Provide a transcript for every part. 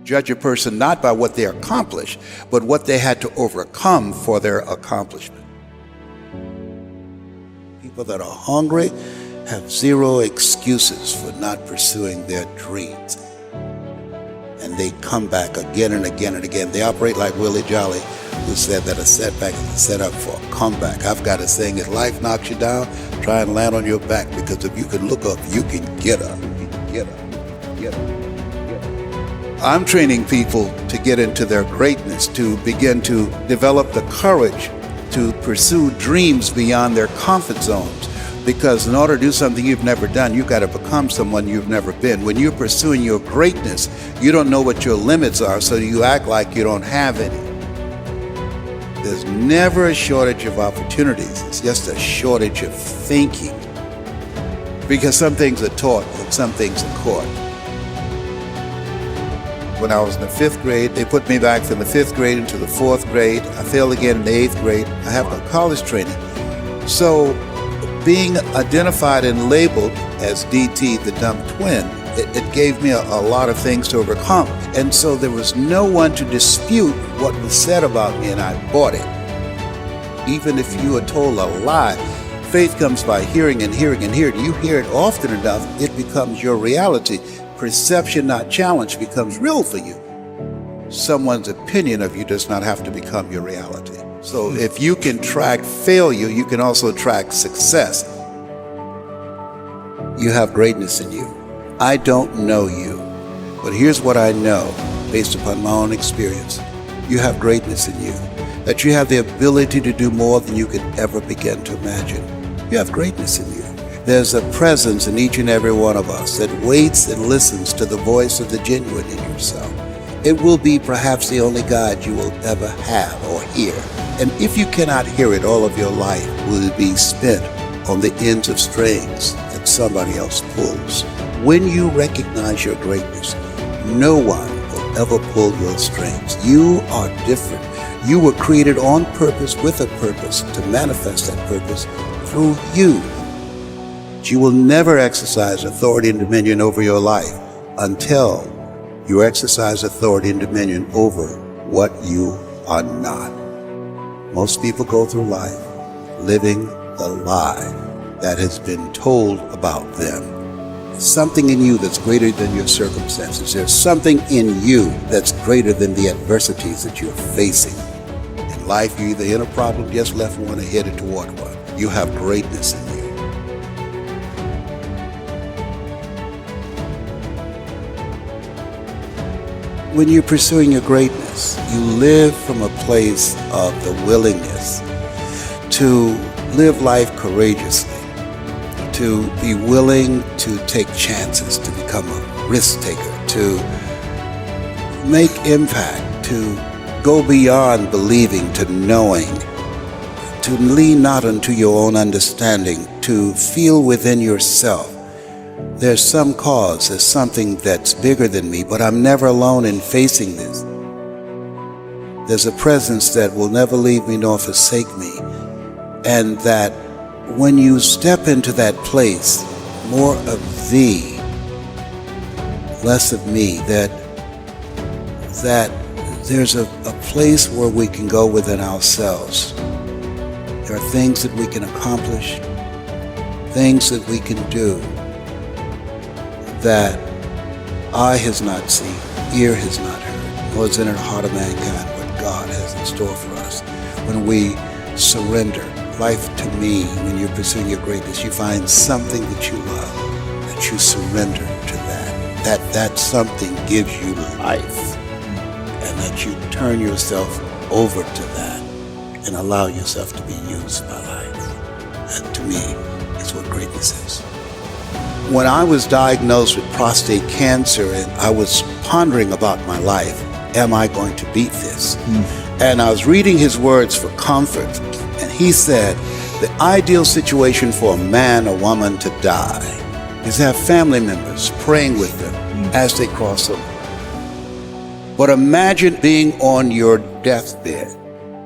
judge a person not by what they accomplish, but what they had to overcome for their accomplishment. People that are hungry have zero excuses for not pursuing their dreams. And they come back again and again and again. They operate like Willie Jolly, who said that a setback is a setup for a comeback. I've got a saying, if life knocks you down, try and land on your back, because if you can look up, you can get up. You can get up, get up, get up. I'm training people to get into their greatness, to begin to develop the courage to pursue dreams beyond their comfort zones. Because in order to do something you've never done, you've got to become someone you've never been. When you're pursuing your greatness, you don't know what your limits are, so you act like you don't have any. There's never a shortage of opportunities. It's just a shortage of thinking. Because some things are taught and some things are caught. When I was in the 5th grade, they put me back from the 5th grade into the 4th grade. I failed again in the 8th grade. I have no college training. So being identified and labeled as DT, the dumb twin, it gave me a lot of things to overcome. And so there was no one to dispute what was said about me, and I bought it. Even if you are told a lie, faith comes by hearing and hearing and hearing. You hear it often enough, it becomes your reality. Perception, not challenge, becomes real for you. Someone's opinion of you does not have to become your reality. So if you can track failure, you can also track success. You have greatness in you. I don't know you, but here's what I know based upon my own experience. You have greatness in you, that you have the ability to do more than you could ever begin to imagine. You have greatness in you. There's a presence in each and every one of us that waits and listens to the voice of the genuine in yourself. It will be perhaps the only God you will ever have or hear. And if you cannot hear it, all of your life will be spent on the ends of strings that somebody else pulls. When you recognize your greatness, no one will ever pull your strings. You are different. You were created on purpose with a purpose to manifest that purpose through you. But you will never exercise authority and dominion over your life until you exercise authority and dominion over what you are not. Most people go through life living the lie that has been told about them. Something in you that's greater than your circumstances. There's something in you that's greater than the adversities that you're facing. In life, you're either in a problem, just left one, or headed toward one. You have greatness in you. When you're pursuing your greatness, you live from a place of the willingness to live life courageously, to be willing to take chances, to become a risk taker, to make impact, to go beyond believing to knowing, to lean not unto your own understanding, to feel within yourself there's some cause, there's something that's bigger than me, but I'm never alone in facing this. There's a presence that will never leave me nor forsake me. And that when you step into that place, more of thee, less of me, that there's a place where we can go within ourselves. There are things that we can accomplish, things that we can do, that eye has not seen, ear has not heard, nor is in the heart of mankind what God has in store for us. When we surrender life to me, when you're pursuing your greatness, you find something that you love, that you surrender to that something gives you life, and that you turn yourself over to that and allow yourself to be used by life. And to me, is what greatness is. When I was diagnosed with prostate cancer and I was pondering about my life, am I going to beat this? And I was reading his words for comfort, and he said, the ideal situation for a man or woman to die is to have family members praying with them as they cross over. But imagine being on your deathbed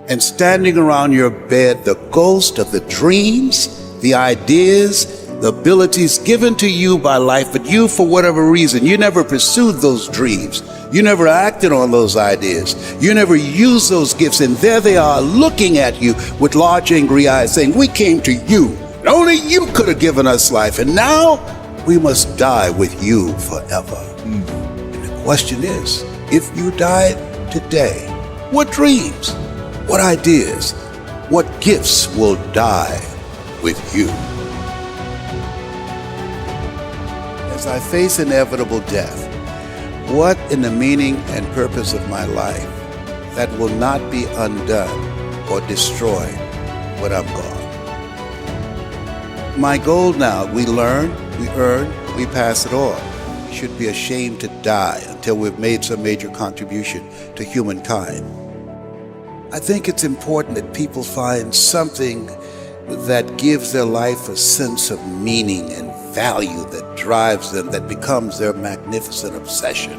and standing around your bed, the ghost of the dreams, the ideas, the abilities given to you by life, but you, for whatever reason, you never pursued those dreams. You never acted on those ideas. You never used those gifts, and there they are looking at you with large angry eyes saying, we came to you, and only you could have given us life, and now we must die with you forever. And the question is, if you died today, what dreams, what ideas, what gifts will die with you? As I face inevitable death, what in the meaning and purpose of my life that will not be undone or destroyed when I'm gone? My goal now, we learn, we earn, we pass it on. We should be ashamed to die until we've made some major contribution to humankind. I think it's important that people find something that gives their life a sense of meaning and value that drives them, that becomes their magnificent obsession.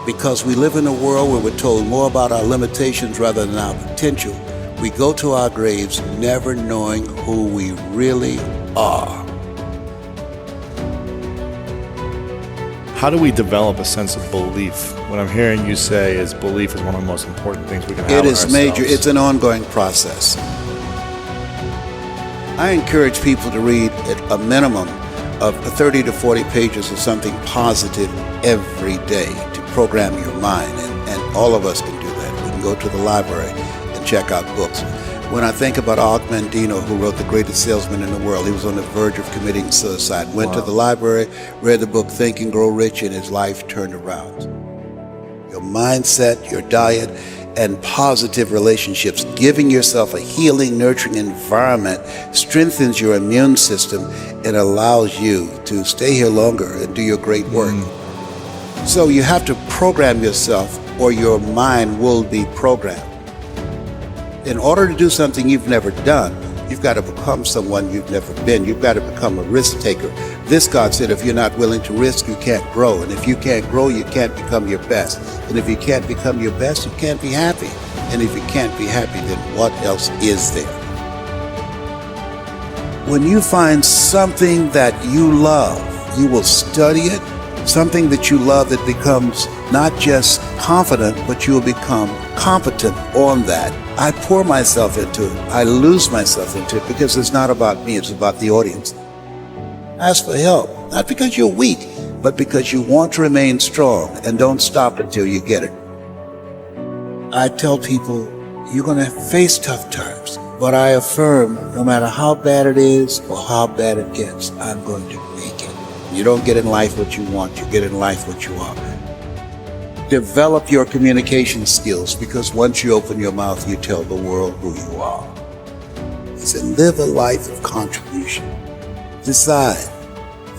Because we live in a world where we're told more about our limitations rather than our potential, we go to our graves never knowing who we really are. How do we develop a sense of belief? What I'm hearing you say is belief is one of the most important things we can have in ourselves. It is major. It's an ongoing process. I encourage people to read at a minimum of 30 to 40 pages of something positive every day to program your mind, and all of us can do that. We can go to the library and check out books. When I think about Og Mandino, who wrote The Greatest Salesman in the World, he was on the verge of committing suicide, went to the library, read the book Think and Grow Rich, and his life turned around. Your mindset, your diet, and positive relationships, giving yourself a healing, nurturing environment strengthens your immune system and allows you to stay here longer and do your great work. So you have to program yourself or your mind will be programmed. In order to do something you've never done, you've got to become someone you've never been. You've got to become a risk taker. This God said, if you're not willing to risk, you can't grow. And if you can't grow, you can't become your best. And if you can't become your best, you can't be happy. And if you can't be happy, then what else is there? When you find something that you love, you will study it. Something that you love that becomes not just confident, but you will become competent on that. I pour myself into it. I lose myself into it because it's not about me, it's about the audience. Ask for help, not because you're weak, but because you want to remain strong, and don't stop until you get it. I tell people, you're going to face tough times, but I affirm no matter how bad it is or how bad it gets, I'm going to make it. You don't get in life what you want, you get in life what you are. Develop your communication skills, because once you open your mouth, you tell the world who you are. He said, live a life of contribution. Decide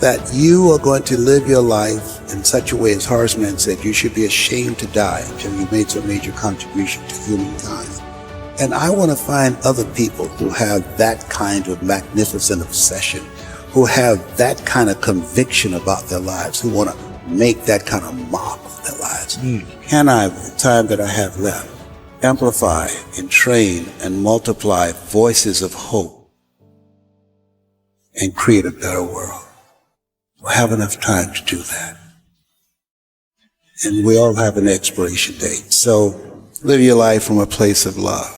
that you are going to live your life in such a way, as Horace said, you should be ashamed to die until you made some major contribution to humankind. And I want to find other people who have that kind of magnificent obsession, who have that kind of conviction about their lives, who want to make that kind of mark of their lives. Can I, with the time that I have left, amplify and train and multiply voices of hope and create a better world? We'll have enough time to do that. And we all have an expiration date. So live your life from a place of love.